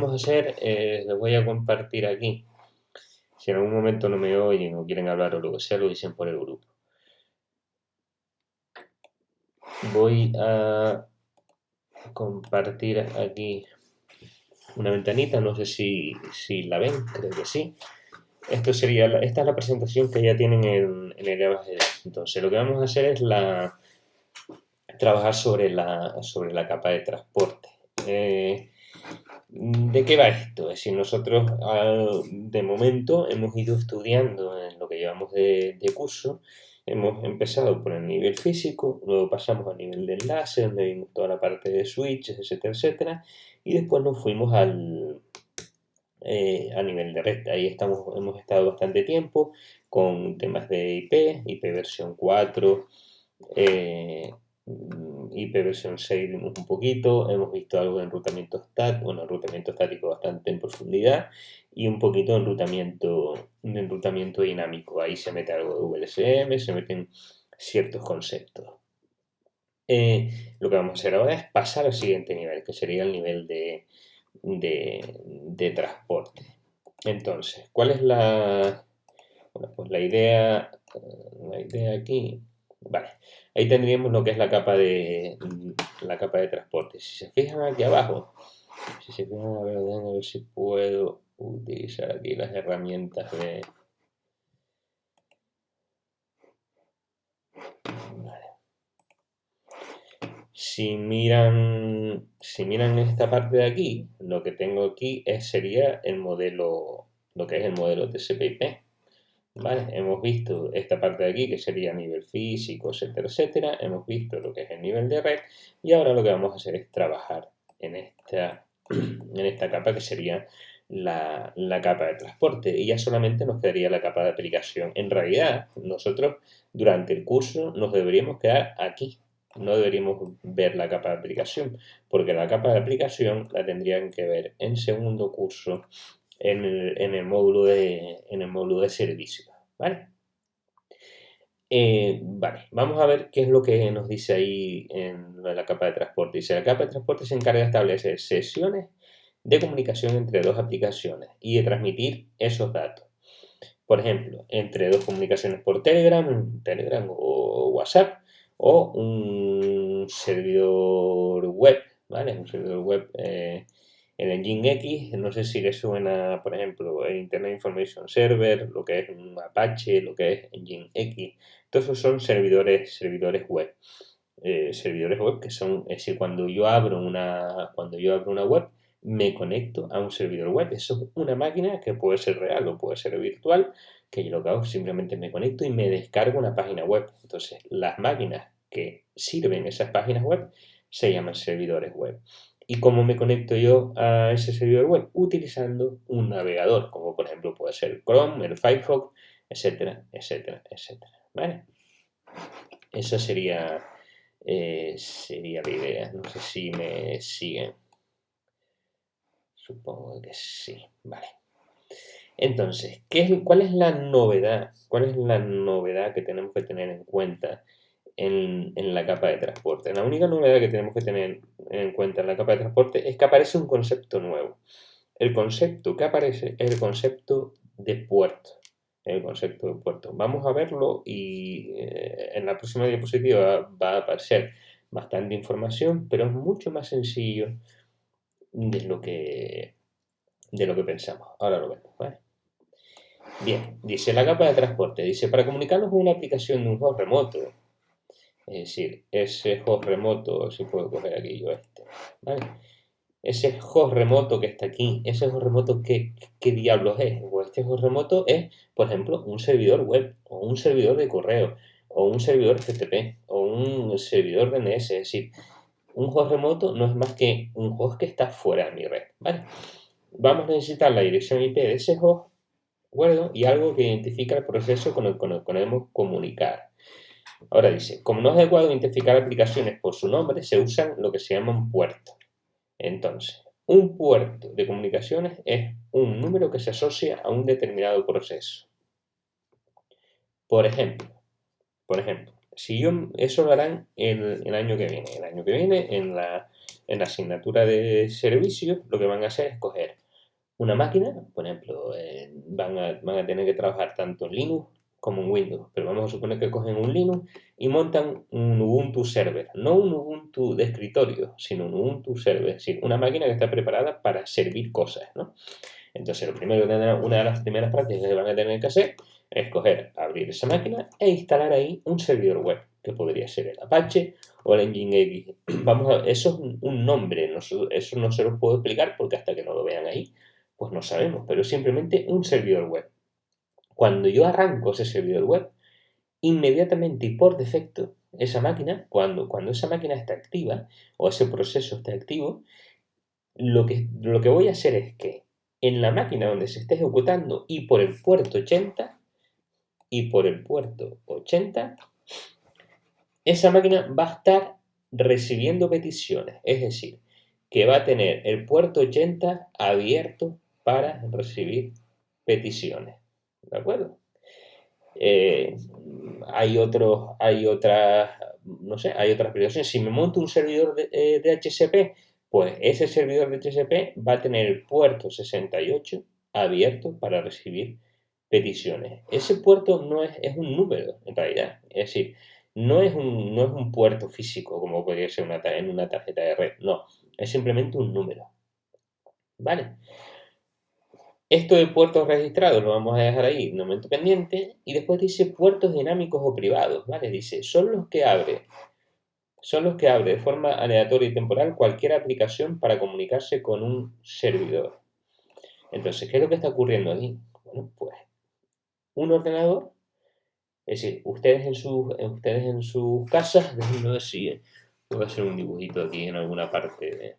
vamos a hacer, les voy a compartir aquí. Si en algún momento no me oyen o quieren hablar o lo que sea, lo dicen por el grupo. Voy a compartir aquí una ventanita, no sé si la ven, creo que sí. Esta es la presentación que ya tienen en el EVA.js. Entonces, lo que vamos a hacer es trabajar sobre la capa de transporte. ¿De qué va esto? Es decir, nosotros de momento hemos ido estudiando en lo que llevamos de curso. Hemos empezado por el nivel físico, luego pasamos al nivel de enlace, donde vimos toda la parte de switches, etcétera, etcétera, y después nos fuimos a nivel de red. Ahí hemos estado bastante tiempo con temas de IP versión 4, IP versión 6 vimos un poquito, hemos visto algo de enrutamiento estático bastante en profundidad y un poquito de enrutamiento dinámico. Ahí se mete algo de VLSM, se meten ciertos conceptos. Lo que vamos a hacer ahora es pasar al siguiente nivel, que sería el nivel de transporte. Entonces, ¿cuál es bueno, pues la idea aquí? Vale, ahí tendríamos lo que es la capa de transporte. Si se fijan aquí abajo, a ver si puedo utilizar aquí las herramientas de... Vale. Si miran esta parte de aquí, lo que tengo aquí sería el modelo, lo que es el modelo TCP/IP. ¿Vale? Hemos visto esta parte de aquí que sería nivel físico, etcétera, etcétera. Hemos visto lo que es el nivel de red y ahora lo que vamos a hacer es trabajar en esta capa que sería la capa de transporte y ya solamente nos quedaría la capa de aplicación. En realidad, nosotros durante el curso nos deberíamos quedar aquí. No deberíamos ver la capa de aplicación, porque la capa de aplicación la tendrían que ver en segundo curso en el módulo de servicio, ¿vale? Vale, vamos a ver qué es lo que nos dice ahí en la capa de transporte. Dice, la capa de transporte se encarga de establecer sesiones de comunicación entre dos aplicaciones y de transmitir esos datos. Por ejemplo, entre dos comunicaciones por Telegram o WhatsApp o un servidor web, ¿vale? Un servidor web, el Nginx, no sé si le suena, por ejemplo, el Internet Information Server, lo que es un Apache, lo que es Nginx. Todos esos son servidores web. Servidores web que son, es decir, cuando yo abro una web, me conecto a un servidor web. Eso es una máquina que puede ser real o puede ser virtual, que yo lo que hago es simplemente me conecto y me descargo una página web. Entonces, las máquinas que sirven esas páginas web se llaman servidores web. ¿Y cómo me conecto yo a ese servidor web? Utilizando un navegador, como por ejemplo puede ser Chrome, el Firefox, etcétera, etcétera, etcétera. ¿Vale? Esa sería la idea. No sé si me siguen. Supongo que sí. Vale. Entonces, ¿cuál es la novedad? ¿Cuál es la novedad que tenemos que tener en cuenta en la capa de transporte? La única novedad que tenemos que tener en cuenta en la capa de transporte es que aparece un concepto nuevo. El concepto que aparece es el concepto de puerto. El concepto de puerto. Vamos a verlo y en la próxima diapositiva va a aparecer bastante información, pero es mucho más sencillo de lo que pensamos. Ahora lo vemos, ¿vale? Bien, dice la capa de transporte. Dice, para comunicarnos con una aplicación de un host remoto, es decir, ese host remoto, si puedo coger aquí yo ¿vale? Ese host remoto que está aquí, ese host remoto, ¿qué diablos es? Pues este host remoto es, por ejemplo, un servidor web, o un servidor de correo, o un servidor FTP, o un servidor DNS, es decir, un host remoto no es más que un host que está fuera de mi red, ¿vale? Vamos a necesitar la dirección IP de ese host, ¿de acuerdo? Y algo que identifica el proceso con el que queremos comunicar. Ahora dice, como no es adecuado identificar aplicaciones por su nombre, se usan lo que se llaman puertos. Entonces, un puerto de comunicaciones es un número que se asocia a un determinado proceso. Por ejemplo, si eso lo harán el año que viene. El año que viene, en en la asignatura de servicios, lo que van a hacer es coger una máquina, por ejemplo, van a tener que trabajar tanto en Linux como en Windows, pero vamos a suponer que cogen un Linux y montan un Ubuntu server, no un Ubuntu de escritorio, sino un Ubuntu server, es decir, una máquina que está preparada para servir cosas, ¿no? Entonces, una de las primeras prácticas que van a tener que hacer es abrir esa máquina e instalar ahí un servidor web, que podría ser el Apache o el Nginx. Eso es un nombre, eso no se los puedo explicar porque hasta que no lo vean ahí, pues no sabemos, pero es simplemente un servidor web. Cuando yo arranco ese servidor web, inmediatamente y por defecto, esa máquina, cuando esa máquina está activa o ese proceso está activo, lo que voy a hacer es que en la máquina donde se esté ejecutando y por el puerto 80, esa máquina va a estar recibiendo peticiones, es decir, que va a tener el puerto 80 abierto para recibir peticiones, ¿de acuerdo? Hay otras, no sé, hay otras aplicaciones. Si me monto un servidor de DHCP, pues ese servidor de DHCP va a tener el puerto 68 abierto para recibir peticiones. Ese puerto no es un número, en realidad. Es decir, no es un puerto físico, como podría ser en una tarjeta de red. No, es simplemente un número. ¿Vale? Esto de puertos registrados lo vamos a dejar ahí, un momento pendiente. Y después dice puertos dinámicos o privados, ¿vale? Dice, son los que abre de forma aleatoria y temporal cualquier aplicación para comunicarse con un servidor. Entonces, ¿qué es lo que está ocurriendo aquí? Bueno, pues un ordenador, es decir, ustedes en sus casas, déjenme ver si puedo hacer un dibujito aquí en alguna parte.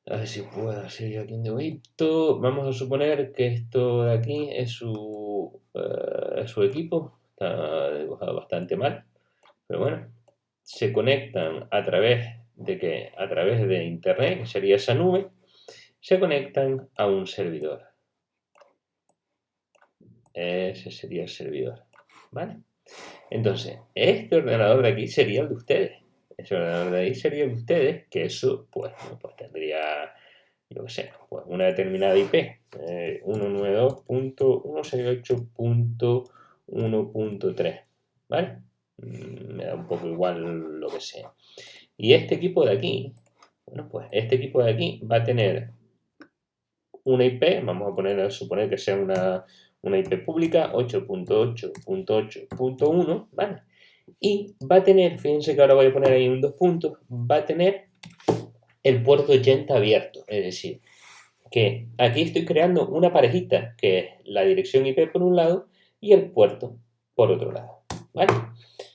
A ver si puedo hacer yo aquí un dibujito. Vamos a suponer que esto de aquí es su equipo. Está dibujado bastante mal, pero bueno. Se conectan a través de internet, que sería esa nube, se conectan a un servidor. Ese sería el servidor, ¿vale? Entonces, este ordenador de aquí sería el de ustedes. Ese ordenador de ahí sería el de ustedes, que eso, pues tendría, yo qué sé, pues una determinada IP, 192.168.1.3, ¿vale? Me da un poco igual lo que sea. Y este equipo de aquí, bueno, pues este equipo de aquí va a tener una IP, vamos a suponer que sea una IP pública, 8.8.8.1, ¿vale? Y va a tener, fíjense que ahora voy a poner ahí un dos puntos, va a tener el puerto 80 abierto, es decir, que aquí estoy creando una parejita, que es la dirección IP por un lado y el puerto por otro lado, ¿vale?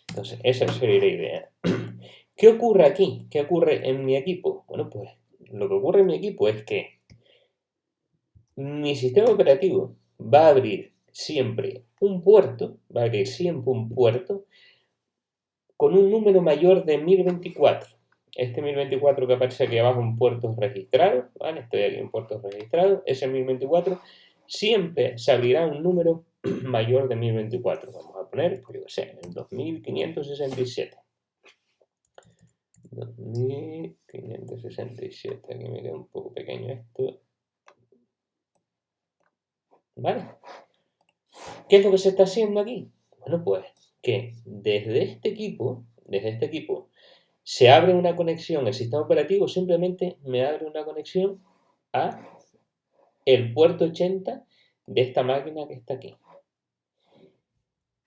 Entonces, esa sería la idea. ¿Qué ocurre aquí? ¿Qué ocurre en mi equipo? Bueno, pues lo que ocurre en mi equipo es que mi sistema operativo va a abrir siempre un puerto, con un número mayor de 1024. Este 1024 que aparece aquí abajo en puertos registrados, ¿vale? Estoy aquí en puertos registrados, ese 1024 siempre se abrirá un número mayor de 1024. Vamos a poner, pues yo qué sé, el 2567. 2567, aquí me queda un poco pequeño esto. ¿Vale? ¿Qué es lo que se está haciendo aquí? Bueno, pues que desde este equipo, se abre una conexión, el sistema operativo simplemente me abre una conexión a el puerto 80 de esta máquina que está aquí.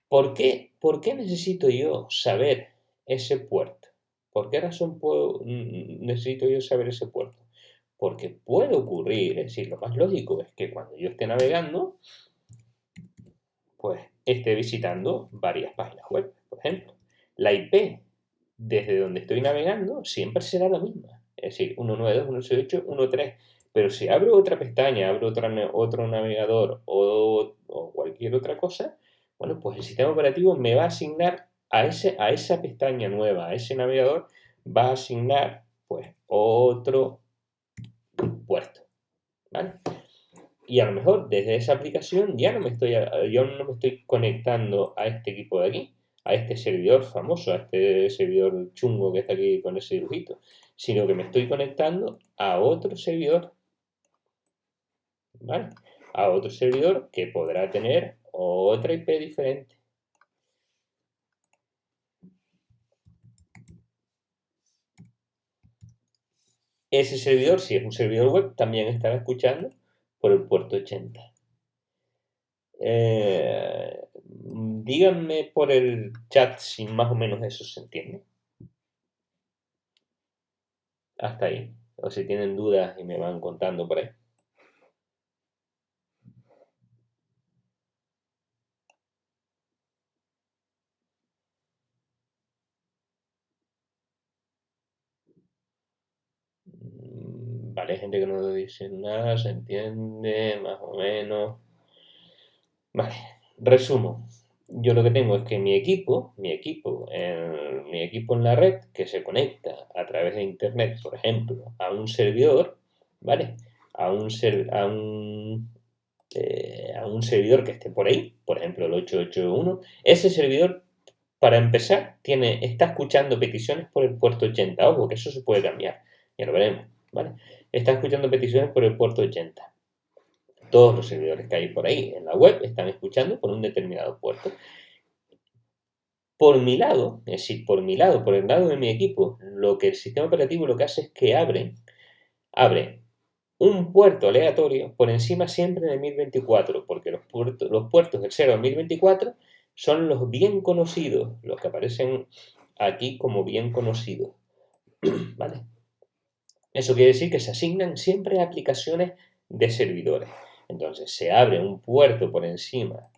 ¿Por qué necesito yo saber ese puerto? ¿Por qué razón necesito yo saber ese puerto? Porque puede ocurrir, es decir, lo más lógico es que cuando yo esté navegando, pues esté visitando varias páginas web, por ejemplo. La IP desde donde estoy navegando siempre será la misma, es decir, 192.168.1.3. Pero si abro otra pestaña, abro otro navegador o cualquier otra cosa, bueno, pues el sistema operativo me va a asignar a esa pestaña nueva, a ese navegador, va a asignar pues otro puerto, ¿vale? Y a lo mejor desde esa aplicación yo no me estoy conectando a este equipo de aquí, a este servidor famoso, a este servidor chungo que está aquí con ese dibujito, sino que me estoy conectando a otro servidor, ¿vale? A otro servidor que podrá tener otra IP diferente. Ese servidor, si es un servidor web, también estará escuchando por el puerto 80. Díganme por el chat si más o menos eso se entiende. Hasta ahí. O si tienen dudas y me van contando por ahí. Vale, hay gente que no dice nada, se entiende, más o menos. Vale, resumo. Yo lo que tengo es que mi equipo en la red, que se conecta a través de internet, por ejemplo, a un servidor, ¿vale? A un servidor que esté por ahí, por ejemplo el 881, ese servidor, para empezar, está escuchando peticiones por el puerto 80. Ojo, que eso se puede cambiar, ya lo veremos, ¿vale? Está escuchando peticiones por el puerto 80. Todos los servidores que hay por ahí en la web están escuchando por un determinado puerto. Por mi lado, es decir, por el lado de mi equipo, lo que el sistema operativo lo que hace es que abre un puerto aleatorio por encima siempre de 1024, porque los puertos del 0 al 1024 son los bien conocidos, los que aparecen aquí como bien conocidos, ¿vale? Eso quiere decir que se asignan siempre a aplicaciones de servidores. Entonces se abre un puerto por encima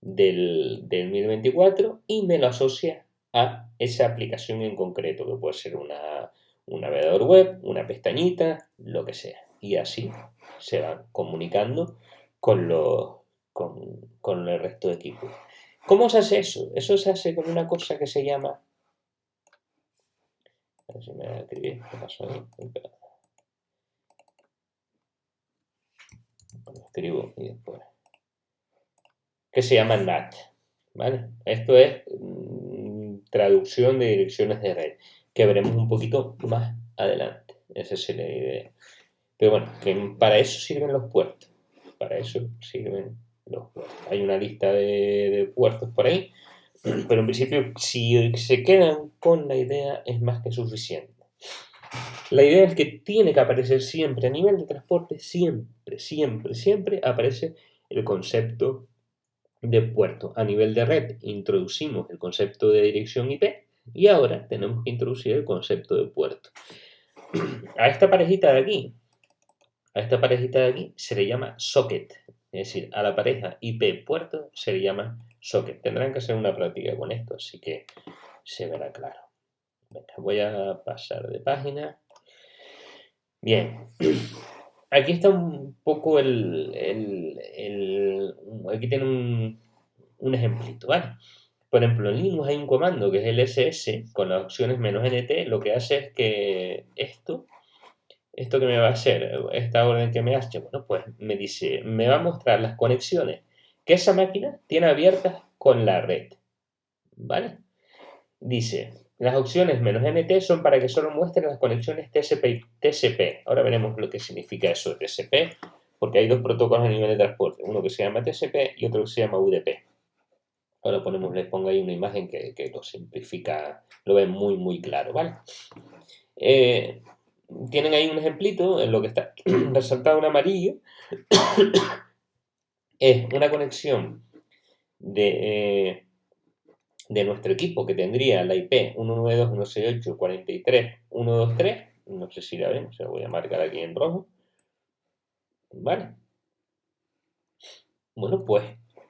del 1024 y me lo asocia a esa aplicación en concreto, que puede ser un navegador web, una pestañita, lo que sea. Y así se van comunicando con, con el resto de equipos. ¿Cómo se hace eso? Eso se hace con una cosa que se llama... A ver si me escribí, ¿qué pasó ahí? Escribo y después... Que se llama NAT, ¿vale? Esto es traducción de direcciones de red, que veremos un poquito más adelante. Esa sería la idea. Pero bueno, que para eso sirven los puertos. Para eso sirven los puertos. Hay una lista de puertos por ahí, pero en principio, si se quedan con la idea, es más que suficiente. La idea es que tiene que aparecer siempre, a nivel de transporte, siempre aparece el concepto de puerto. A nivel de red introducimos el concepto de dirección IP y ahora tenemos que introducir el concepto de puerto. A esta parejita de aquí se le llama socket, es decir, a la pareja IP puerto se le llama socket. Tendrán que hacer una práctica con esto, así que se verá claro. Venga, voy a pasar de página. Bien, aquí está un poco aquí tiene un ejemplito, ¿vale? Por ejemplo, en Linux hay un comando que es el ss con las opciones "-nt", lo que hace es que esto que me va a hacer, esta orden que me hace, bueno, pues me dice, me va a mostrar las conexiones que esa máquina tiene abiertas con la red, ¿vale? Dice, las opciones "-nt" son para que solo muestren las conexiones TCP y TCP. Ahora veremos lo que significa eso de TCP, porque hay dos protocolos a nivel de transporte, uno que se llama TCP y otro que se llama UDP. Ahora les pongo ahí una imagen que lo simplifica, lo ven muy, muy claro, ¿vale? Tienen ahí un ejemplito en lo que está resaltado en amarillo. Es una conexión de nuestro equipo que tendría la IP 192.168.43.123. No sé si la ven, se la voy a marcar aquí en rojo. ¿Vale? Bueno, pues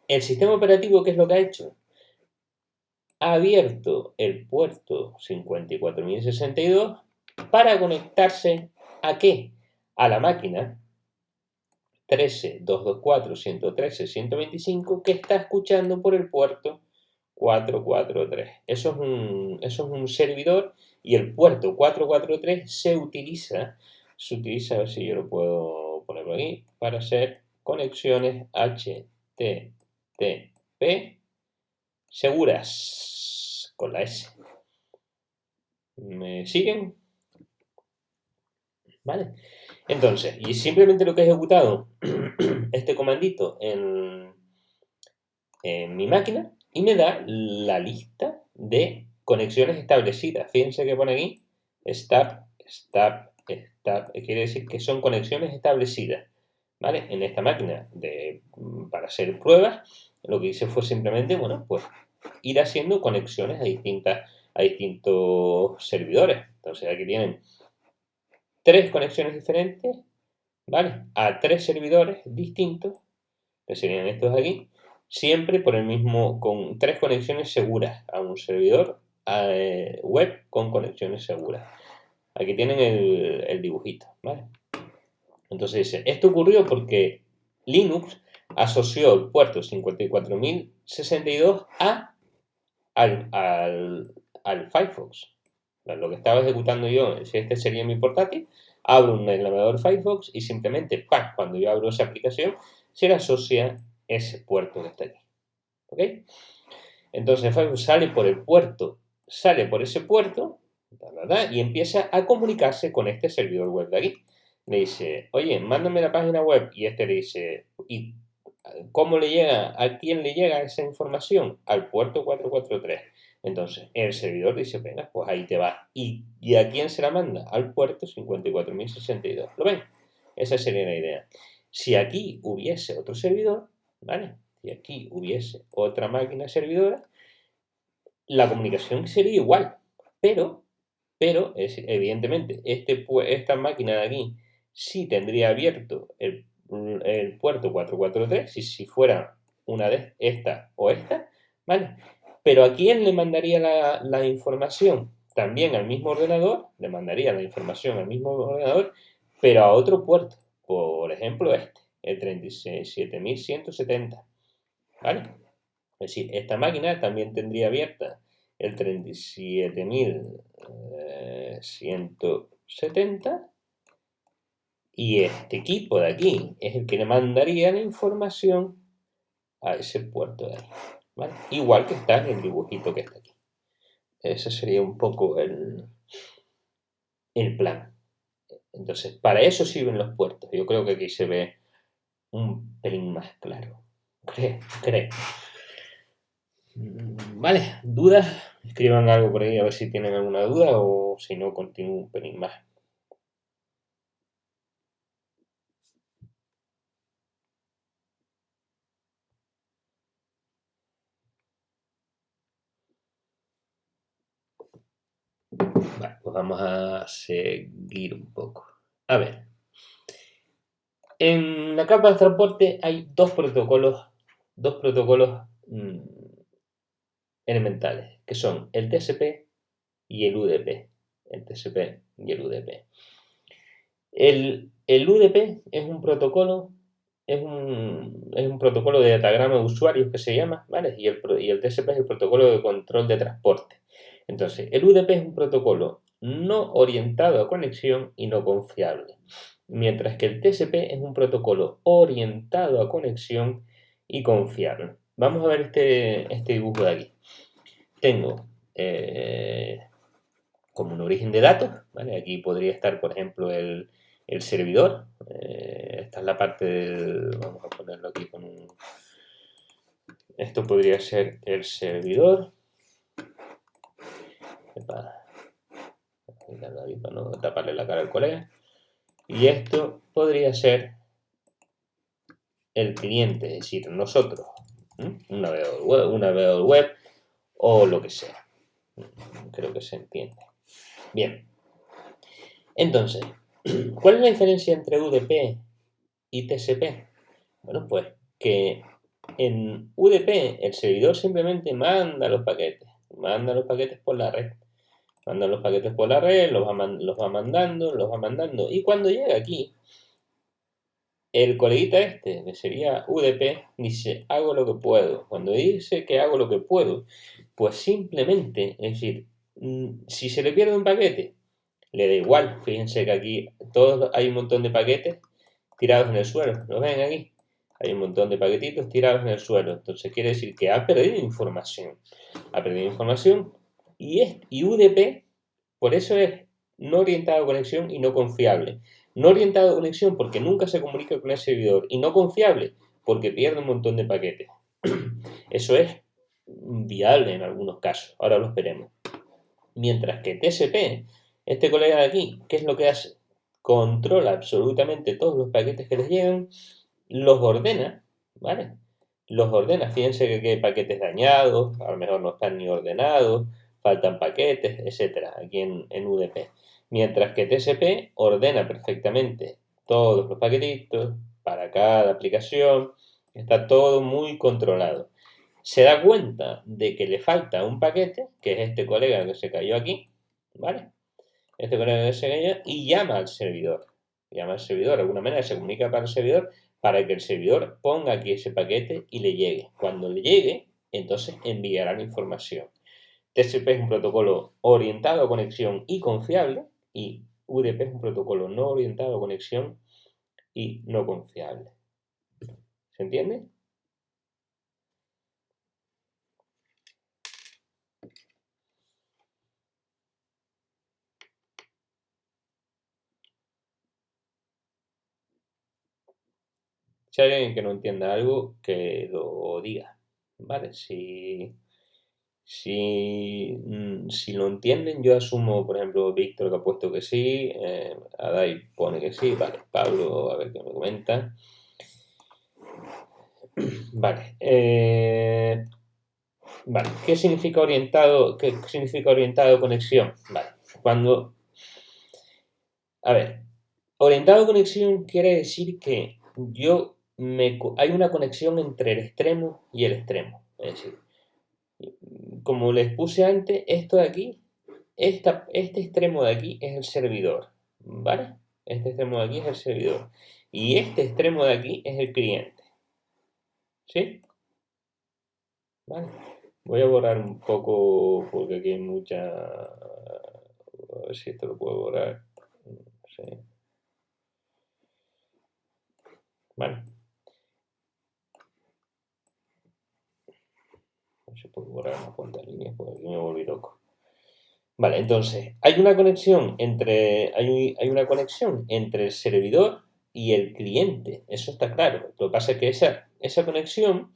el sistema operativo, ¿qué es lo que ha hecho? Ha abierto el puerto 54.062 para conectarse ¿a qué? A la máquina 13.224.113.125 que está escuchando por el puerto 443. Eso es un servidor y el puerto 443 se utiliza, a ver si yo lo puedo poner por aquí, para hacer conexiones HTTP seguras con la S. ¿Me siguen? ¿vale? Entonces, y simplemente lo que he ejecutado este comandito en mi máquina y me da la lista de conexiones establecidas. Fíjense que pone aquí start, start, start. Quiere decir que son conexiones establecidas, ¿vale? En esta máquina para hacer pruebas, lo que hice fue simplemente, bueno, pues ir haciendo conexiones a distintos servidores. Entonces aquí tienen 3 conexiones diferentes, ¿vale? A 3 servidores distintos, que serían estos de aquí, siempre con 3 conexiones seguras a un servidor web con conexiones seguras. Aquí tienen el dibujito, ¿vale? Entonces dice, esto ocurrió porque Linux asoció el puerto 54062 al Firefox. Lo que estaba ejecutando yo, si este sería mi portátil, abro un navegador Firefox y simplemente, ¡pam!, cuando yo abro esa aplicación, se le asocia ese puerto que está aquí. ¿Ok? Entonces Firefox sale por ese puerto, ¿verdad? Y empieza a comunicarse con este servidor web de aquí. Le dice, oye, mándame la página web. Y este le dice, ¿y cómo le llega? ¿A quién le llega esa información? Al puerto 443. Entonces, el servidor dice, venga, pues ahí te va. ¿Y a quién se la manda? Al puerto 54062. ¿Lo ven? Esa sería la idea. Si aquí hubiese otro servidor, ¿vale? Si aquí hubiese otra máquina servidora, la comunicación sería igual. Pero evidentemente, esta máquina de aquí sí tendría abierto el puerto 443, si fuera una de esta o esta, ¿vale? Pero ¿a quién le mandaría la información? También al mismo ordenador, le mandaría la información al mismo ordenador, pero a otro puerto, por ejemplo el 37170, ¿vale? Es decir, esta máquina también tendría abierta el 37.170 y este equipo de aquí es el que le mandaría la información a ese puerto de ahí, ¿vale? Igual que está en el dibujito que está aquí. Ese sería un poco el plan. Entonces, para eso sirven los puertos. Yo creo que aquí se ve un pelín más claro. Creo. Vale, ¿dudas? Escriban algo por ahí a ver si tienen alguna duda o si no, continúo un pelín más. Vale, pues vamos a seguir un poco. A ver, en la capa de transporte hay dos protocolos elementales, que son el TCP y el UDP. El TCP y el UDP. El UDP es un protocolo, es un protocolo de datagrama de usuarios que se llama, ¿vale? Y el TCP es el protocolo de control de transporte. Entonces, el UDP es un protocolo no orientado a conexión y no confiable, mientras que el TCP es un protocolo orientado a conexión y confiable. Vamos a ver este dibujo de aquí. Tengo como un origen de datos, ¿vale? Aquí podría estar, por ejemplo, el servidor. Esta es la parte del... Vamos a ponerlo aquí con un... Esto podría ser el servidor. Para no taparle la cara al colega. Y esto podría ser el cliente, es decir, nosotros, un navegador web o lo que sea. Creo que se entiende. Bien. Entonces, ¿cuál es la diferencia entre UDP y TCP? Bueno, pues que en UDP el servidor simplemente manda los paquetes por la red. Manda los paquetes por la red, los va mandando. Y cuando llega aquí, el coleguita que sería UDP, dice, hago lo que puedo. Cuando dice que hago lo que puedo, pues simplemente, es decir, si se le pierde un paquete, le da igual. Fíjense que aquí hay un montón de paquetes tirados en el suelo. ¿Lo ven aquí? Hay un montón de paquetitos tirados en el suelo. Entonces quiere decir que ha perdido información. Ha perdido información y UDP, por eso es no orientado a conexión y no confiable. No orientado a conexión porque nunca se comunica con el servidor y no confiable porque pierde un montón de paquetes. Eso es viable en algunos casos, ahora lo esperemos. Mientras que TCP, este colega de aquí, ¿qué es lo que hace? Controla absolutamente todos los paquetes que les llegan, los ordena, ¿vale? Los ordena, fíjense que hay paquetes dañados, a lo mejor no están ni ordenados, faltan paquetes, etcétera, aquí en UDP. Mientras que TCP ordena perfectamente todos los paquetitos para cada aplicación, está todo muy controlado. Se da cuenta de que le falta un paquete, que es este colega que se cayó aquí, ¿vale? Este colega que se cayó y llama al servidor. Llama al servidor, de alguna manera se comunica para el servidor para que el servidor ponga aquí ese paquete y le llegue. Cuando le llegue, entonces enviará la información. TCP es un protocolo orientado a conexión y confiable y UDP es un protocolo no orientado a conexión y no confiable. ¿Se entiende? Si hay alguien que no entienda algo, que lo diga, ¿vale? Si lo entienden, yo asumo, por ejemplo, Víctor que ha puesto que sí, Adai pone que sí, vale, Pablo, a ver qué me comenta. Vale, vale, ¿qué significa orientado a conexión? Vale, a ver, orientado a conexión quiere decir que hay una conexión entre el extremo y el extremo. Es decir, como les puse antes, esto de aquí, este extremo de aquí es el servidor, ¿vale? Este extremo de aquí es el servidor. Y este extremo de aquí es el cliente. ¿Sí? ¿Vale? Voy a borrar un poco porque aquí hay mucha... A ver si esto lo puedo borrar. Sí. Vale. No se puede borrar unas cuantas líneas porque aquí me volví loco. Vale, entonces, hay una conexión entre el servidor y el cliente. Eso está claro. Lo que pasa es que esa conexión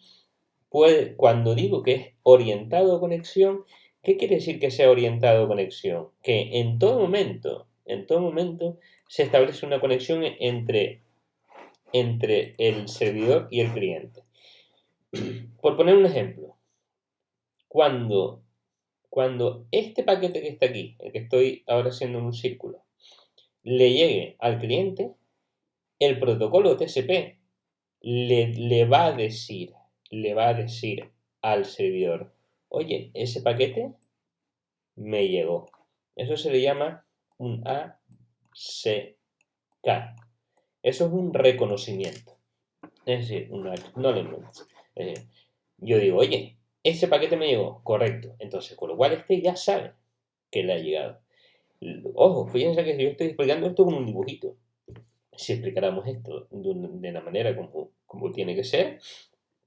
puede, cuando digo que es orientado a conexión, ¿qué quiere decir que sea orientado a conexión? Que en todo momento, se establece una conexión entre el servidor y el cliente. Por poner un ejemplo, cuando este paquete que está aquí, el que estoy ahora haciendo en un círculo, le llegue al cliente, el protocolo TCP le va a decir al servidor, oye, ese paquete me llegó. Eso se le llama un ACK. Eso es un reconocimiento. Es decir, un acknowledgement. Yo digo, oye, ese paquete me llegó, correcto. Entonces, con lo cual este ya sabe que le ha llegado. Ojo, fíjense que si yo estoy explicando esto con un dibujito. Si explicáramos esto de la manera como tiene que ser,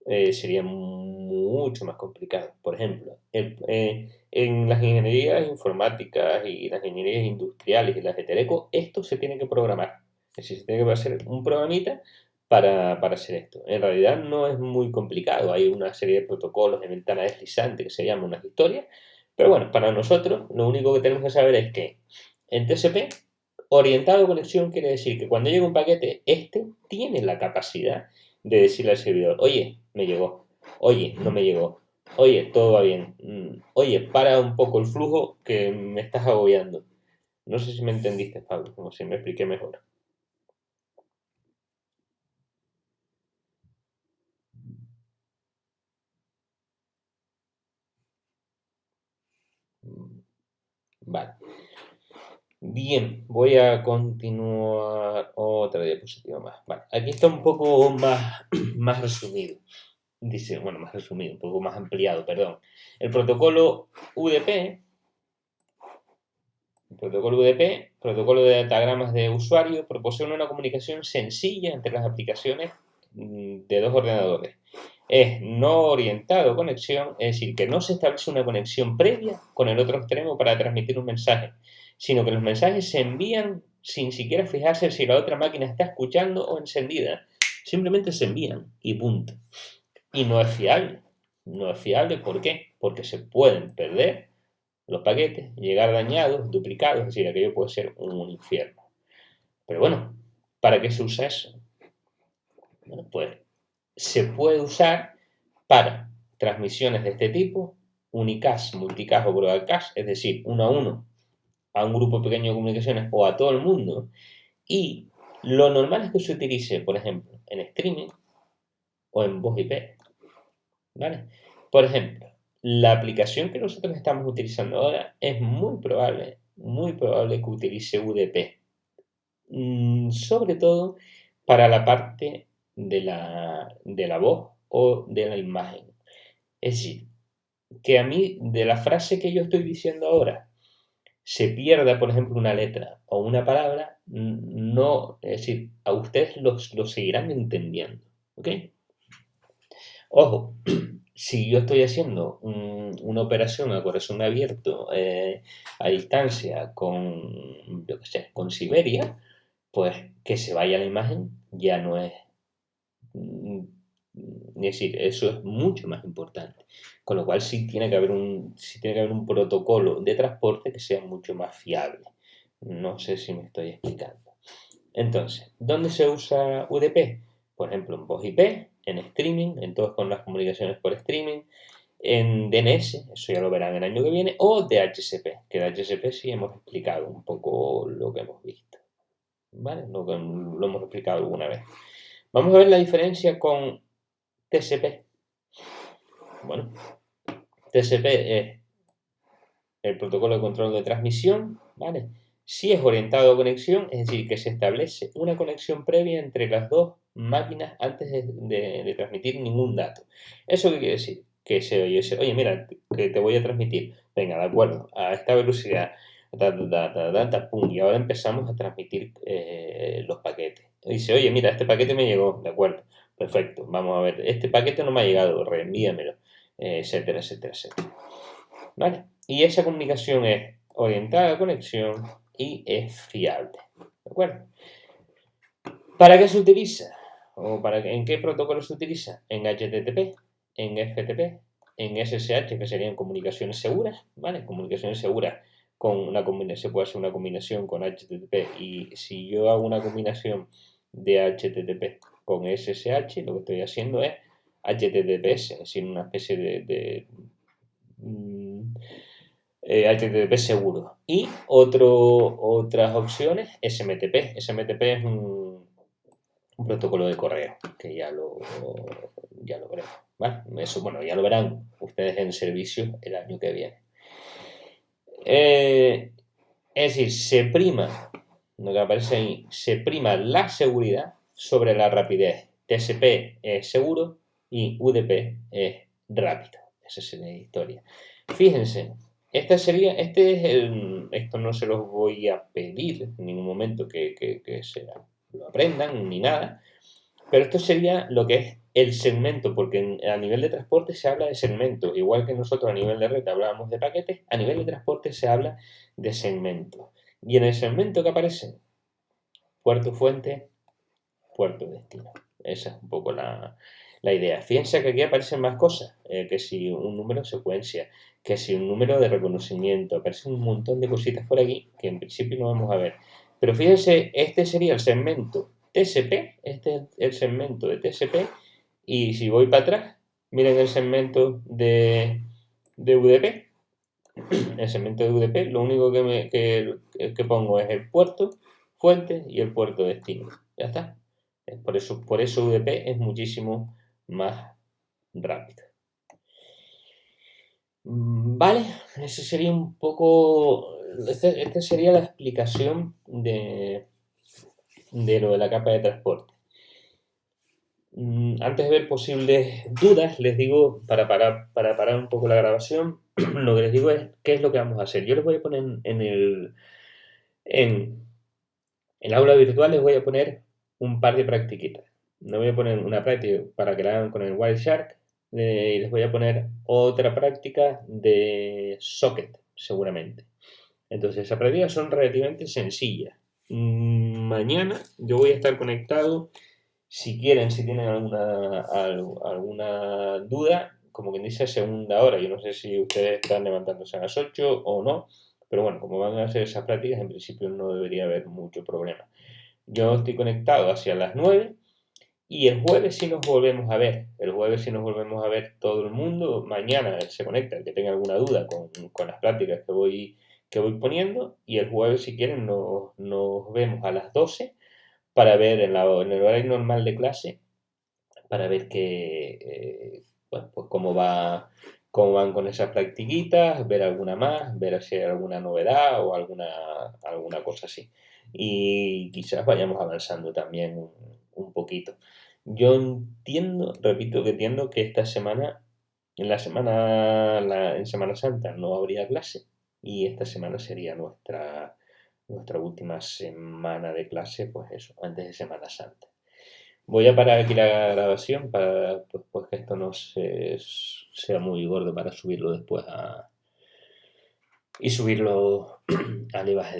sería mucho más complicado. Por ejemplo, en las ingenierías informáticas y las ingenierías industriales y las de teleco, esto se tiene que programar. Es decir, se tiene que hacer un programita para hacer esto. En realidad no es muy complicado. Hay una serie de protocolos de ventana deslizante que se llaman unas historias. Pero bueno, para nosotros lo único que tenemos que saber es que en TCP, orientado a conexión quiere decir que cuando llega un paquete, este tiene la capacidad de decirle al servidor, oye, me llegó, oye, no me llegó, oye, todo va bien, oye, para un poco el flujo que me estás agobiando. No sé si me entendiste, Pablo, como si me expliqué mejor. Vale. Bien, voy a continuar otra diapositiva más. Vale, aquí está un poco más resumido. Dice, bueno, más resumido, un poco más ampliado, perdón. El protocolo UDP, protocolo de datagramas de usuario, proporciona una comunicación sencilla entre las aplicaciones de dos ordenadores. Es no orientado a conexión, es decir, que no se establece una conexión previa con el otro extremo para transmitir un mensaje, sino que los mensajes se envían sin siquiera fijarse si la otra máquina está escuchando o encendida. Simplemente se envían y punto. Y no es fiable. No es fiable, ¿por qué? Porque se pueden perder los paquetes, llegar dañados, duplicados, es decir, aquello puede ser un infierno. Pero bueno, ¿para qué se usa eso? Bueno, pues se puede usar para transmisiones de este tipo, unicast, multicast o broadcast, es decir, uno a uno, a un grupo pequeño de comunicaciones o a todo el mundo. Y lo normal es que se utilice, por ejemplo, en streaming o en voz IP. ¿Vale? Por ejemplo, la aplicación que nosotros estamos utilizando ahora es muy probable que utilice UDP. Sobre todo para la parte de la voz o de la imagen. Es decir, que a mí, de la frase que yo estoy diciendo ahora, se pierda, por ejemplo, una letra o una palabra, no, es decir, a ustedes lo seguirán entendiendo. ¿Ok? Ojo, si yo estoy haciendo una operación a corazón abierto a distancia con, yo qué sé, con Siberia, pues que se vaya la imagen ya no es. Es decir, eso es mucho más importante. Con lo cual sí tiene que haber un protocolo de transporte que sea mucho más fiable. No sé si me estoy explicando. Entonces, ¿dónde se usa UDP? Por ejemplo, en voz IP, en streaming, en todas con las comunicaciones por streaming, en DNS, eso ya lo verán el año que viene, o DHCP, que DHCP sí hemos explicado un poco lo que hemos visto. ¿Vale? Lo hemos explicado alguna vez. Vamos a ver la diferencia con TCP. Bueno, TCP es el protocolo de control de transmisión, ¿vale? Si es orientado a conexión, es decir, que se establece una conexión previa entre las dos máquinas antes de transmitir ningún dato. ¿Eso qué quiere decir? Que se oye, mira, que te voy a transmitir, venga, de acuerdo, a esta velocidad, pum, y ahora empezamos a transmitir los paquetes. Dice, oye, mira, este paquete me llegó, de acuerdo, perfecto, vamos a ver, este paquete no me ha llegado, reenvíamelo, etcétera, etcétera, etcétera. ¿Vale? Y esa comunicación es orientada a conexión y es fiable. ¿De acuerdo? ¿Para qué se utiliza? ¿En qué protocolo se utiliza? En HTTP, en FTP, en SSH, que serían comunicaciones seguras, ¿vale? Comunicaciones seguras con una combinación, se puede hacer una combinación con HTTP y si yo hago una combinación de HTTP con SSH, lo que estoy haciendo es HTTPS, es decir, una especie de HTTP seguro. Y otras opciones, SMTP. SMTP es un protocolo de correo, que ya lo veremos. ¿Vale? Eso, bueno, ya lo verán ustedes en servicio el año que viene. Es decir, se prima, lo que aparece ahí, se prima la seguridad sobre la rapidez. TCP es seguro y UDP es rápido. Esa es la historia. Fíjense, esto no se los voy a pedir en ningún momento que se lo aprendan ni nada, pero esto sería lo que es el segmento, porque a nivel de transporte se habla de segmentos, igual que nosotros a nivel de red hablábamos de paquetes, a nivel de transporte se habla de segmentos. Y en el segmento que aparece puerto fuente, puerto destino. Esa es un poco la idea. Fíjense que aquí aparecen más cosas, que si un número de secuencia, que si un número de reconocimiento, aparecen un montón de cositas por aquí que en principio no vamos a ver. Pero fíjense, este sería el segmento TCP, este es el segmento de TCP, y si voy para atrás, miren el segmento de UDP. El segmento de UDP, lo único que pongo es el puerto fuente y el puerto destino. Ya está. Por eso UDP es muchísimo más rápido. Vale, ese sería un poco. Esta sería la explicación de lo de la capa de transporte. Antes de ver posibles dudas, les digo, para parar un poco la grabación, lo que les digo es qué es lo que vamos a hacer. Yo les voy a poner en el aula virtual, les voy a poner un par de practiquitas. Les voy a poner una práctica para que la hagan con el Wireshark y les voy a poner otra práctica de Socket, seguramente. Entonces, esas prácticas son relativamente sencillas. Mañana yo voy a estar conectado. Si quieren, si tienen alguna duda, como quien dice, a segunda hora. Yo no sé si ustedes están levantándose a las 8 o no, pero bueno, como van a hacer esas prácticas, en principio no debería haber mucho problema. Yo estoy conectado hacia las 9 y el jueves sí nos volvemos a ver. El jueves sí nos volvemos a ver todo el mundo. Mañana se conecta el que tenga alguna duda con las prácticas que voy poniendo. Y el jueves, si quieren, nos vemos a las 12 para ver en el horario normal de clase, para ver bueno, pues cómo van con esas practiquitas, ver alguna más, ver si hay alguna novedad o alguna cosa así. Y quizás vayamos avanzando también un poquito. Yo entiendo, repito que entiendo que esta semana, en Semana Santa no habría clase y esta semana sería nuestra última semana de clase, pues eso, antes de Semana Santa. Voy a parar aquí la grabación para pues, que esto no sea muy gordo para subirlo después y subirlo al imagen.